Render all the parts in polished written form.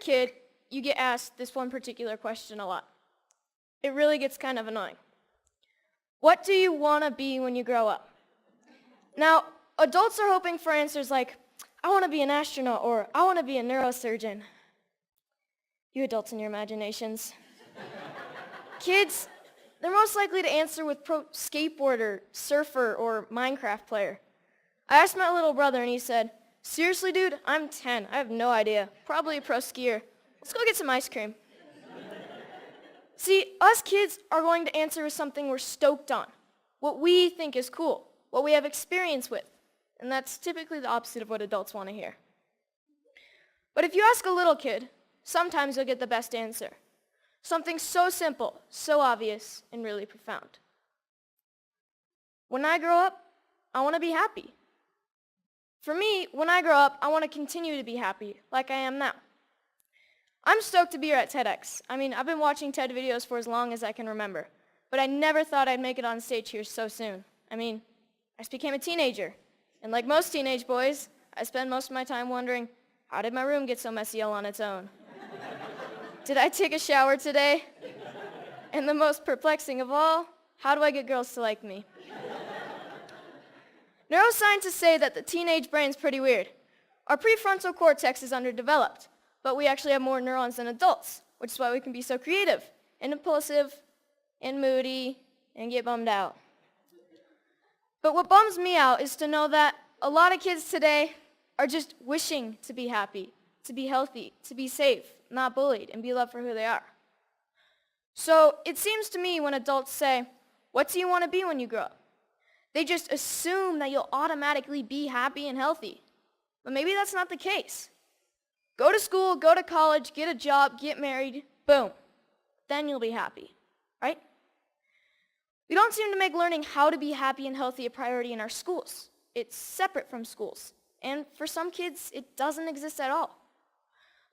kid, you get asked this one particular question a lot. It really gets kind of annoying. What do you want to be when you grow up? Now, adults are hoping for answers like, I want to be an astronaut, or I want to be a neurosurgeon. You adults and your imaginations. Kids, they're most likely to answer with pro skateboarder, surfer, or Minecraft player. I asked my little brother and he said, seriously, dude, I'm 10. I have no idea. Probably a pro skier. Let's go get some ice cream. See, us kids are going to answer with something we're stoked on, what we think is cool, what we have experience with. And that's typically the opposite of what adults want to hear. But if you ask a little kid, sometimes you'll get the best answer. Something so simple, so obvious, and really profound. When I grow up, I want to be happy. For me, when I grow up, I want to continue to be happy, like I am now. I'm stoked to be here at TEDx. I've been watching TED videos for as long as I can remember, but I never thought I'd make it on stage here so soon. I just became a teenager, and like most teenage boys, I spend most of my time wondering, how did my room get so messy all on its own? Did I take a shower today? And the most perplexing of all, how do I get girls to like me? Neuroscientists say that the teenage brain's pretty weird. Our prefrontal cortex is underdeveloped, but we actually have more neurons than adults, which is why we can be so creative and impulsive and moody and get bummed out. But what bums me out is to know that a lot of kids today are just wishing to be happy, to be healthy, to be safe, not bullied, and be loved for who they are. So it seems to me when adults say, what do you want to be when you grow up? They just assume that you'll automatically be happy and healthy. But maybe that's not the case. Go to school, go to college, get a job, get married, boom. Then you'll be happy, right? We don't seem to make learning how to be happy and healthy a priority in our schools. It's separate from schools. And for some kids, it doesn't exist at all.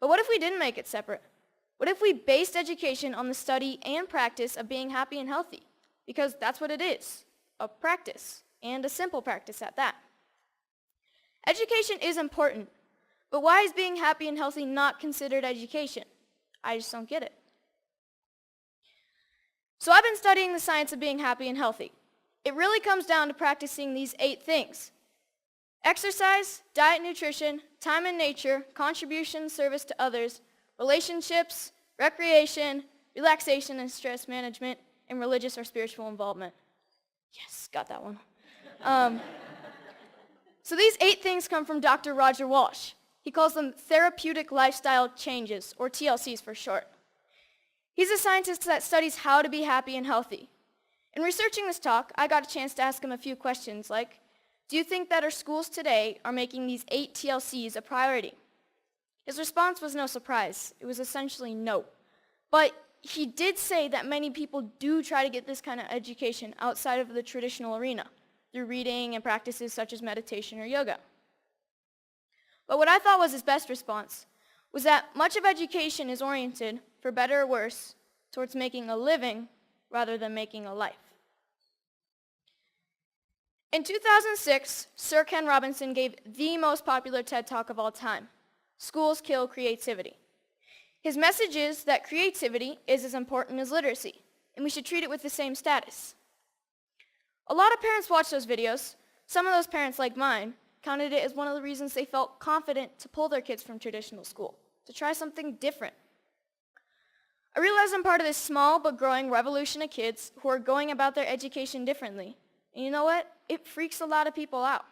But what if we didn't make it separate? What if we based education on the study and practice of being happy and healthy? Because that's what it is, a practice, and a simple practice at that. Education is important, but why is being happy and healthy not considered education? I just don't get it. So I've been studying the science of being happy and healthy. It really comes down to practicing these 8 things: exercise, diet, nutrition, time in nature, contribution, service to others, relationships, recreation, relaxation and stress management, and religious or spiritual involvement. Yes, got that one. So these 8 things come from Dr. Roger Walsh. He calls them therapeutic lifestyle changes, or TLCs for short. He's a scientist that studies how to be happy and healthy. In researching this talk, I got a chance to ask him a few questions like, do you think that our schools today are making these 8 TLCs a priority? His response was no surprise. It was essentially no. But he did say that many people do try to get this kind of education outside of the traditional arena, through reading and practices such as meditation or yoga. But what I thought was his best response was that much of education is oriented, for better or worse, towards making a living rather than making a life. In 2006, Sir Ken Robinson gave the most popular TED Talk of all time, Schools Kill Creativity. His message is that creativity is as important as literacy, and we should treat it with the same status. A lot of parents watch those videos. Some of those parents, like mine, counted it as one of the reasons they felt confident to pull their kids from traditional school, to try something different. I realize I'm part of this small but growing revolution of kids who are going about their education differently. And you know what? It freaks a lot of people out.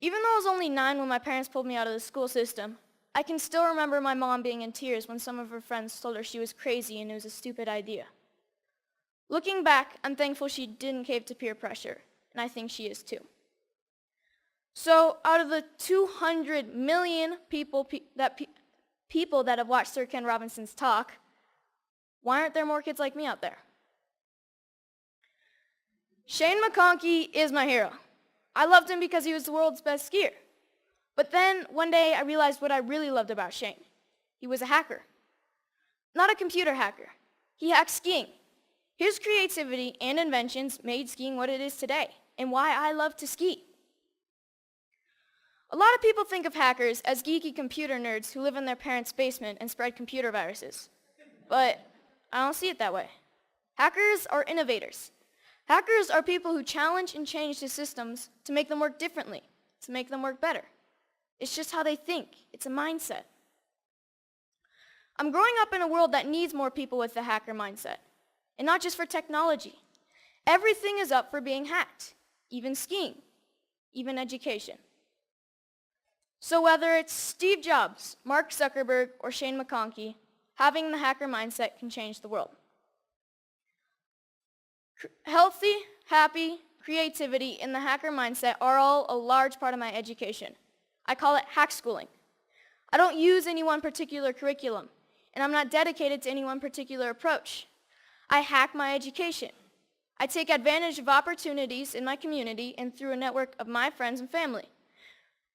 Even though I was only 9 when my parents pulled me out of the school system, I can still remember my mom being in tears when some of her friends told her she was crazy and it was a stupid idea. Looking back, I'm thankful she didn't cave to peer pressure, and I think she is too. So out of the 200 million people that have watched Sir Ken Robinson's talk, why aren't there more kids like me out there? Shane McConkey is my hero. I loved him because he was the world's best skier. But then one day I realized what I really loved about Shane. He was a hacker. Not a computer hacker. He hacked skiing. His creativity and inventions made skiing what it is today, and why I love to ski. A lot of people think of hackers as geeky computer nerds who live in their parents' basement and spread computer viruses. But I don't see it that way. Hackers are innovators. Hackers are people who challenge and change the systems to make them work differently, to make them work better. It's just how they think. It's a mindset. I'm growing up in a world that needs more people with the hacker mindset. And not just for technology. Everything is up for being hacked, even skiing, even education. So whether it's Steve Jobs, Mark Zuckerberg, or Shane McConkey, having the hacker mindset can change the world. Healthy, happy, creativity, and the hacker mindset are all a large part of my education. I call it Hackschooling. I don't use any one particular curriculum, and I'm not dedicated to any one particular approach. I hack my education. I take advantage of opportunities in my community and through a network of my friends and family.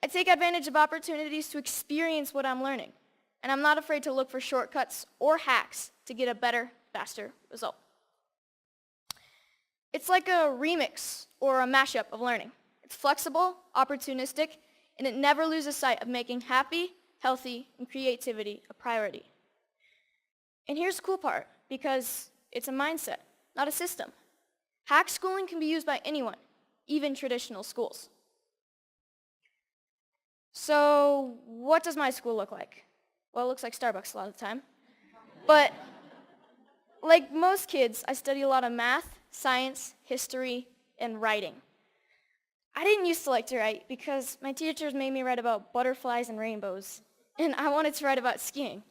I take advantage of opportunities to experience what I'm learning, and I'm not afraid to look for shortcuts or hacks to get a better, faster result. It's like a remix or a mashup of learning. It's flexible, opportunistic, and it never loses sight of making happy, healthy, and creativity a priority. And here's the cool part, because it's a mindset, not a system. Hackschooling can be used by anyone, even traditional schools. So what does my school look like? Well, it looks like Starbucks a lot of the time. But like most kids, I study a lot of math, science, history, and writing. I didn't used to like to write because my teachers made me write about butterflies and rainbows, and I wanted to write about skiing.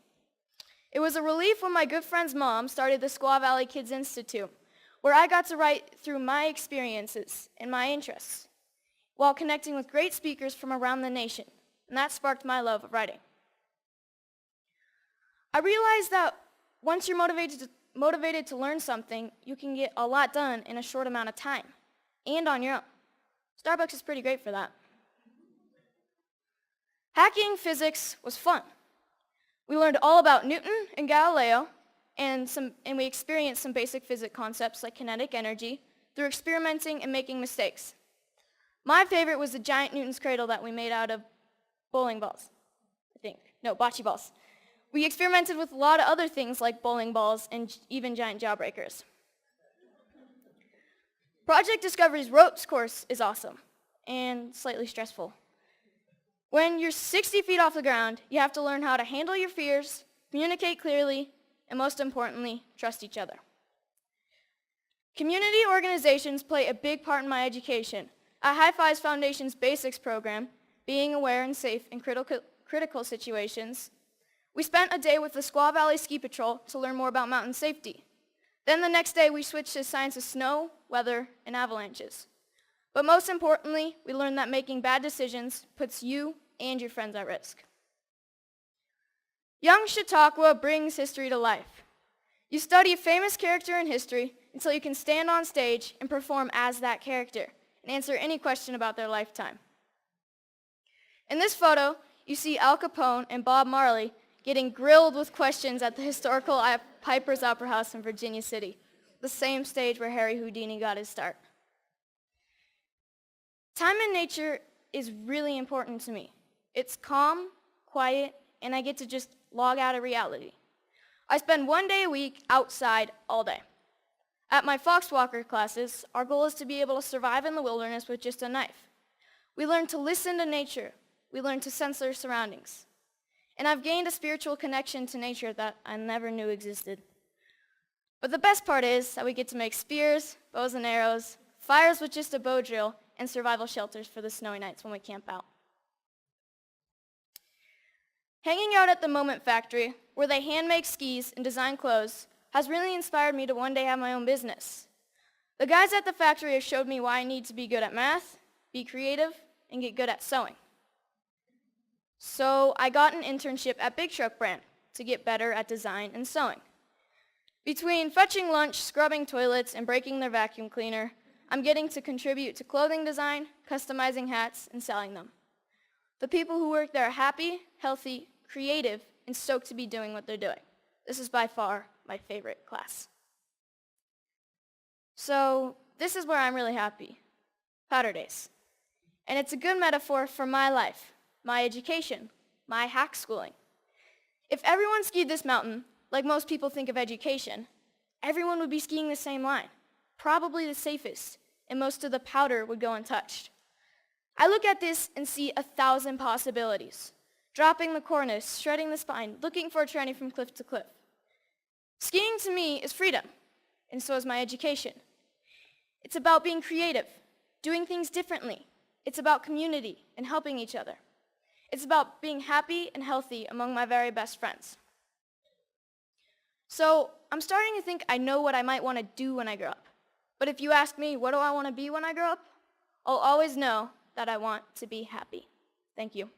It was a relief when my good friend's mom started the Squaw Valley Kids Institute, where I got to write through my experiences and my interests, while connecting with great speakers from around the nation, and that sparked my love of writing. I realized that once you're motivated to learn something, you can get a lot done in a short amount of time, and on your own. Starbucks is pretty great for that. Hacking physics was fun. We learned all about Newton and Galileo, and we experienced some basic physics concepts like kinetic energy through experimenting and making mistakes. My favorite was the giant Newton's cradle that we made out of bowling balls, I think. No, bocce balls. We experimented with a lot of other things like bowling balls and even giant jawbreakers. Project Discovery's ropes course is awesome and slightly stressful. When you're 60 feet off the ground, you have to learn how to handle your fears, communicate clearly, and most importantly, trust each other. Community organizations play a big part in my education. At High Fives Foundation's Basics program, Being Aware and Safe in Critical Situations, we spent a day with the Squaw Valley Ski Patrol to learn more about mountain safety. Then the next day, we switched to science of snow, weather, and avalanches. But most importantly, we learned that making bad decisions puts you and your friends at risk. Young Chautauqua brings history to life. You study a famous character in history until you can stand on stage and perform as that character and answer any question about their lifetime. In this photo, you see Al Capone and Bob Marley getting grilled with questions at the historical Piper's Opera House in Virginia City, the same stage where Harry Houdini got his start. Time in nature is really important to me. It's calm, quiet, and I get to just log out of reality. I spend 1 day a week outside all day. At my Foxwalker classes, our goal is to be able to survive in the wilderness with just a knife. We learn to listen to nature. We learn to sense our surroundings. And I've gained a spiritual connection to nature that I never knew existed. But the best part is that we get to make spears, bows and arrows, fires with just a bow drill, and survival shelters for the snowy nights when we camp out. Hanging out at the Moment Factory, where they hand make skis and design clothes, has really inspired me to one day have my own business. The guys at the factory have showed me why I need to be good at math, be creative, and get good at sewing. So I got an internship at Big Truck Brand to get better at design and sewing. Between fetching lunch, scrubbing toilets, and breaking their vacuum cleaner, I'm getting to contribute to clothing design, customizing hats, and selling them. The people who work there are happy, healthy, creative, and stoked to be doing what they're doing. This is by far my favorite class. So this is where I'm really happy, powder days. And it's a good metaphor for my life. my education, my hackschooling. If everyone skied this mountain, like most people think of education, everyone would be skiing the same line, probably the safest, and most of the powder would go untouched. I look at this and see 1,000 possibilities. Dropping the cornice, shredding the spine, looking for a tranny from cliff to cliff. Skiing to me is freedom, and so is my education. It's about being creative, doing things differently. It's about community and helping each other. It's about being happy and healthy among my very best friends. So I'm starting to think I know what I might want to do when I grow up. But if you ask me, what do I want to be when I grow up? I'll always know that I want to be happy. Thank you.